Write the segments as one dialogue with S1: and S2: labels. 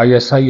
S1: ISI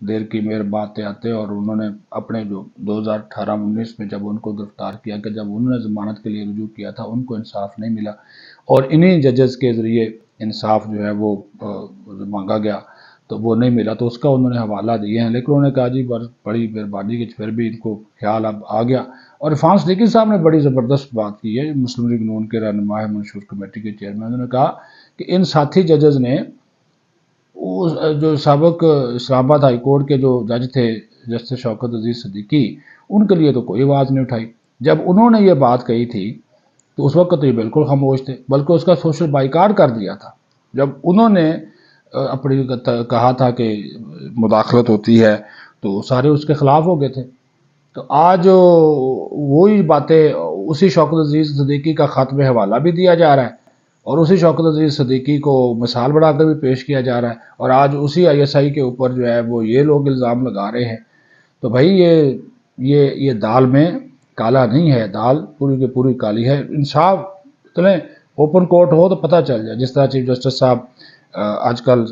S1: دیر کی مہر باتیں آتے، اور انہوں نے اپنے جو 2018-19 میں جب ان کو گرفتار کیا کہ جب انہوں نے ضمانت کے لیے رجوع کیا تھا ان کو انصاف نہیں ملا، اور انہی ججز کے ذریعے انصاف جو ہے وہ مانگا گیا تو وہ نہیں ملا، تو اس کا انہوں نے حوالہ دیے ہیں، لیکن انہوں نے کہا جی بڑی مہربانی کہ پھر بھی ان کو خیال اب آ گیا۔ اور عرفان صدیقی صاحب نے بڑی زبردست بات کی ہے، مسلم لیگ نون کے رہنما ہے، منشور کمیٹی کے چیئرمین، انہوں نے کہا کہ ان ساتھی ججز نے جو سابق اسلام آباد ہائی کورٹ کے جو جج تھے جسٹس شوکت عزیز صدیقی، ان کے لیے تو کوئی آواز نہیں اٹھائی۔ جب انہوں نے یہ بات کہی تھی تو اس وقت تو یہ بالکل خاموش تھے، بلکہ اس کا سوشل بائیکاٹ کر دیا تھا۔ جب انہوں نے اپنی کہا تھا کہ مداخلت ہوتی ہے تو سارے اس کے خلاف ہو گئے تھے۔ تو آج وہی باتیں اسی شوکت عزیز صدیقی کا خط میں حوالہ بھی دیا جا رہا ہے، اور اسی شوکت عزیز صدیقی کو مثال بنا کر بھی پیش کیا جا رہا ہے، اور آج اسی آئی ایس آئی کے اوپر جو ہے وہ یہ لوگ الزام لگا رہے ہیں۔ تو بھائی یہ دال میں کالا نہیں ہے، دال پوری کی پوری کالی ہے۔ انصاف چلیں اوپن کورٹ ہو تو پتہ چل جائے، جس طرح چیف جسٹس صاحب آج کل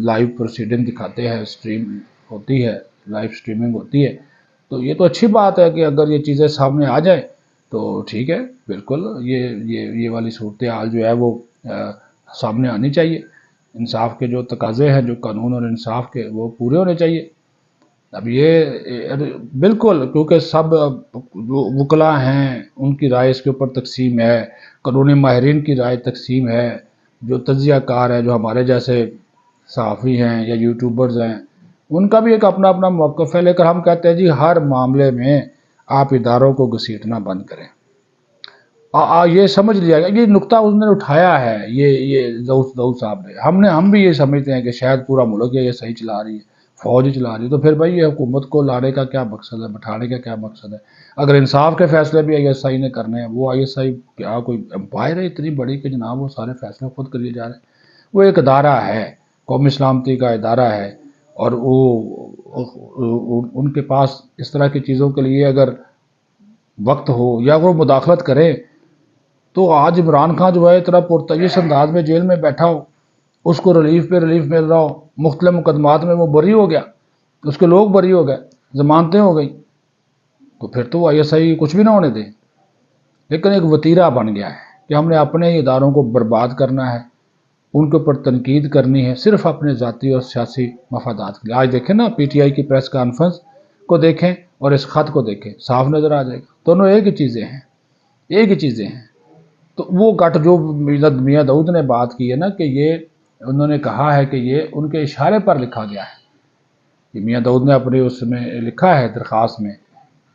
S1: لائیو پروسیڈنگ دکھاتے ہیں، اسٹریم ہوتی ہے، لائیو اسٹریمنگ ہوتی ہے، تو یہ تو اچھی بات ہے کہ اگر یہ چیزیں سامنے آ جائیں تو ٹھیک ہے، بالکل یہ والی صورتحال جو ہے وہ سامنے آنی چاہیے۔ انصاف کے جو تقاضے ہیں، جو قانون اور انصاف کے، وہ پورے ہونے چاہیے۔ اب یہ بالکل کیونکہ سب وکلاء ہیں، ان کی رائے اس کے اوپر تقسیم ہے، قانونی ماہرین کی رائے تقسیم ہے، جو تجزیہ کار ہیں، جو ہمارے جیسے صحافی ہیں یا یوٹیوبرز ہیں، ان کا بھی ایک اپنا اپنا موقف ہے، لیکن ہم کہتے ہیں جی ہر معاملے میں آپ اداروں کو گھسیٹنا بند کریں۔ یہ سمجھ لیا گیا، یہ نقطہ اس نے اٹھایا ہے، یہ داؤد صاحب نے، ہم بھی یہ سمجھتے ہیں کہ شاید پورا ملک یہ صحیح چلا رہی ہے، فوج چلا رہی ہے، تو پھر بھائی یہ حکومت کو لانے کا کیا مقصد ہے، بٹھانے کا کیا مقصد ہے؟ اگر انصاف کے فیصلے بھی آئی ایس آئی نے کرنے ہیں، وہ آئی ایس آئی کیا کوئی امپائر ہے اتنی بڑی کہ جناب وہ سارے فیصلے خود کریے جا رہے ہیں؟ وہ ایک ادارہ ہے، قومی سلامتی کا ادارہ ہے، اور وہ ان کے پاس اس طرح کی چیزوں کے لیے اگر وقت ہو یا وہ مداخلت کریں تو آج عمران خان جو ہے اتنا پرتعیش انداز میں جیل میں بیٹھا ہو، اس کو ریلیف پہ ریلیف مل رہا ہو، مختلف مقدمات میں وہ بری ہو گیا، اس کے لوگ بری ہو گئے، ضمانتیں ہو گئی، تو پھر تو آئی ایس آئی کچھ بھی نہ ہونے دے۔ لیکن ایک وتیرہ بن گیا ہے کہ ہم نے اپنے ہی اداروں کو برباد کرنا ہے، ان کے اوپر تنقید کرنی ہے، صرف اپنے ذاتی اور سیاسی مفادات کے لیے۔ آج دیکھیں نا، پی ٹی آئی کی پریس کانفرنس کو دیکھیں اور اس خط کو دیکھیں، صاف نظر آ جائے گا، دونوں ایک ہی چیزیں ہیں، ایک ہی چیزیں ہیں۔ تو وہ گٹ جو میاں داؤد نے بات کی ہے نا کہ یہ انہوں نے کہا ہے کہ یہ ان کے اشارے پر لکھا گیا ہے، کہ میاں داؤد نے اپنے اس میں لکھا ہے درخواست میں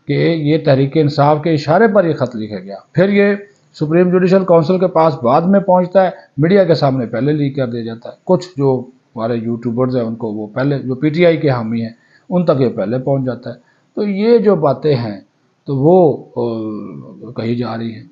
S1: کہ یہ تحریک انصاف کے اشارے پر یہ خط لکھا گیا، پھر یہ سپریم جوڈیشل کونسل کے پاس بعد میں پہنچتا ہے، میڈیا کے سامنے پہلے لیک کر دیا جاتا ہے۔ کچھ جو ہمارے یوٹیوبرز ہیں ان کو وہ پہلے، جو پی ٹی آئی کے حامی ہیں ان تک یہ پہلے پہنچ جاتا ہے۔ تو یہ جو باتیں ہیں تو وہ کہی جا رہی ہیں،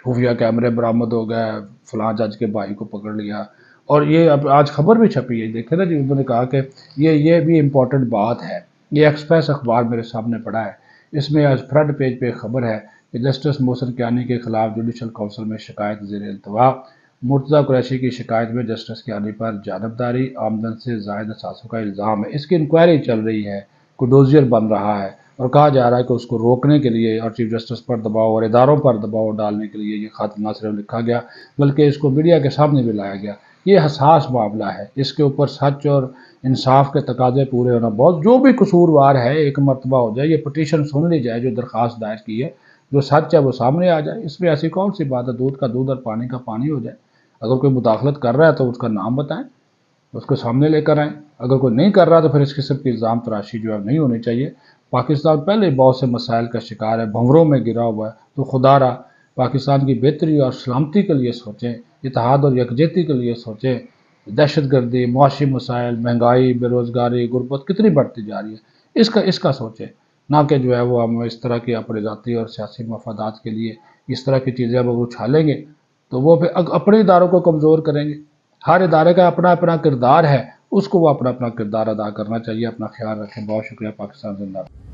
S1: خفیہ کیمرے برآمد ہو گئے، فلاں جج کے بھائی کو پکڑ لیا، اور یہ اب آج خبر بھی چھپی ہے، دیکھیں نا جی، انہوں نے کہا کہ یہ بھی امپورٹنٹ بات ہے۔ یہ ایکسپریس اخبار میرے سامنے پڑا ہے، اس میں آج فرنٹ پیج پہ خبر ہے کہ جسٹس محسن کیانی کے خلاف جوڈیشل کونسل میں شکایت زیر التوا، مرتضیٰ قریشی کی شکایت میں جسٹس کیانی پر جانبداری، آمدن سے زائد اثاثوں کا الزام ہے، اس کی انکوائری چل رہی ہے، کوئی ڈوزیر بن رہا ہے، اور کہا جا رہا ہے کہ اس کو روکنے کے لیے اور چیف جسٹس پر دباؤ اور اداروں پر دباؤ ڈالنے کے لیے یہ خط نہ صرف لکھا گیا بلکہ اس کو میڈیا کے سامنے بھی لایا گیا۔ یہ حساس معاملہ ہے، اس کے اوپر سچ اور انصاف کے تقاضے پورے ہونا بہت، جو بھی قصوروار ہے ایک مرتبہ ہو جائے، یہ پٹیشن سن لی جائے جو درخواست دائر کی ہے، جو سچ ہے وہ سامنے آ جائے، اس میں ایسی کون سی بات ہے، دودھ کا دودھ اور پانی کا پانی ہو جائے۔ اگر کوئی مداخلت کر رہا ہے تو اس کا نام بتائیں، اس کو سامنے لے کر آئیں، اگر کوئی نہیں کر رہا تو پھر اس قسم کی الزام تراشی جو ہے نہیں ہونی چاہیے۔ پاکستان پہلے بہت سے مسائل کا شکار ہے، بھنوروں میں گرا ہوا ہے، تو خدا را پاکستان کی بہتری اور سلامتی کے لیے سوچیں، اتحاد اور یکجہتی کے لیے سوچیں۔ دہشت گردی، معاشی مسائل، مہنگائی، بے روزگاری، غربت کتنی بڑھتی جا رہی ہے، اس کا سوچیں، نہ کہ جو ہے وہ ہم اس طرح کی اپنے ذاتی اور سیاسی مفادات کے لیے اس طرح کی چیزیں اگر اچھالیں گے تو وہ پھر اپنے اداروں کو کمزور کریں گے۔ ہر ادارے کا اپنا اپنا کردار ہے، اس کو وہ اپنا اپنا کردار ادا کرنا چاہیے۔ اپنا خیال رکھیں، بہت شکریہ۔ پاکستان زندہ باد۔